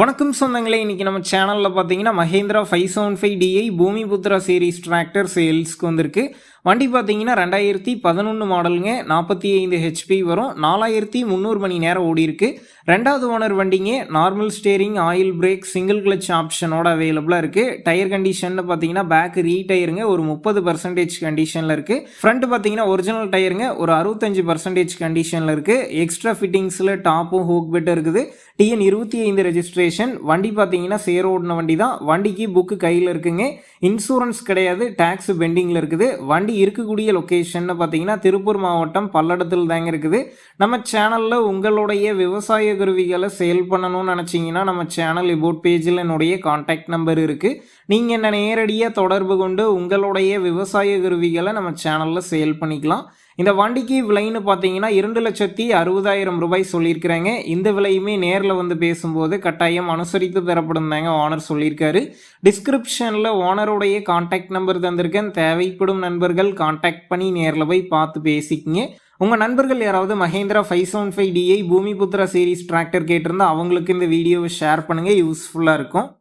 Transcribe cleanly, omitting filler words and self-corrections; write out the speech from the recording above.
வணக்கம் சொந்தங்களே, இன்னைக்கு நம்ம சேனலில் பார்த்தீங்கன்னா Mahindra 575DI Bhoomiputra series tractor சேல்ஸ்க்கு வந்திருக்கு. வண்டி பார்த்தீங்கன்னா 2011 மாடலுங்க, 45 ஹெச்பி வரும், 4300 மணி நேரம் ஓடி இருக்கு. ரெண்டாவது ஓனர் வண்டிங்க, normal steering, oil brake, single clutch ஆப்ஷனோட அவைலபிளாக இருக்குது. டயர் கண்டிஷன் பார்த்தீங்கன்னா பேக் ரீடயருங்க ஒரு 30% கண்டிஷனில் இருக்குது. ஃப்ரண்ட் பார்த்தீங்கன்னா ஒரிஜினல் டயருங்க ஒரு 65% கண்டிஷனில் இருக்குது. எக்ஸ்ட்ரா ஃபிட்டிங்ஸில் டாப்பும் ஹூக் பெட் இருக்குது. TN 25 registration. வண்டி பார்த்தீங்கன்னா சேர் ஓடின வண்டி தான். வண்டிக்கு புக்கு கையில் இருக்குங்க. இன்சூரன்ஸ் கிடையாது, டேக்ஸ் பெண்டிங்கில் இருக்குது. வண்டி இருக்கக்கூடிய லொக்கேஷன் பார்த்தீங்கன்னா திருப்பூர் மாவட்டம் பல்லடத்தில் தாங்க இருக்குது. நம்ம சேனலில் உங்களுடைய விவசாய கருவிகளை சேல் பண்ணணும்னு நினச்சிங்கன்னா நம்ம சேனல் இபோட் பேஜில் என்னுடைய கான்டாக்ட் நம்பர் இருக்குது. நீங்கள் என்ன நேரடியாக தொடர்பு கொண்டு உங்களுடைய விவசாய கருவிகளை நம்ம சேனலில் சேல் பண்ணிக்கலாம். இந்த வண்டிக்கு விலைன்னு பார்த்தீங்கன்னா 2,60,000 ரூபாய் சொல்லியிருக்கிறாங்க. இந்த விலையுமே நேரில் வந்து பேசும்போது கட்டாயம் அனுசரித்து தரப்படும் தாங்க ஓனர் சொல்லியிருக்காரு. டிஸ்கிரிப்ஷனில் ஓனருடைய கான்டாக்ட் நம்பர் தந்திருக்கேன். தேவைப்படும் நண்பர்கள் கான்டாக்ட் பண்ணி நேரில் போய் பார்த்து பேசிக்கிங்க. உங்கள் நண்பர்கள் யாராவது Mahindra 575DI Bhoomiputra series tractor கேட்டிருந்தா அவங்களுக்கு இந்த வீடியோவை ஷேர் பண்ணுங்கள், யூஸ்ஃபுல்லாக இருக்கும்.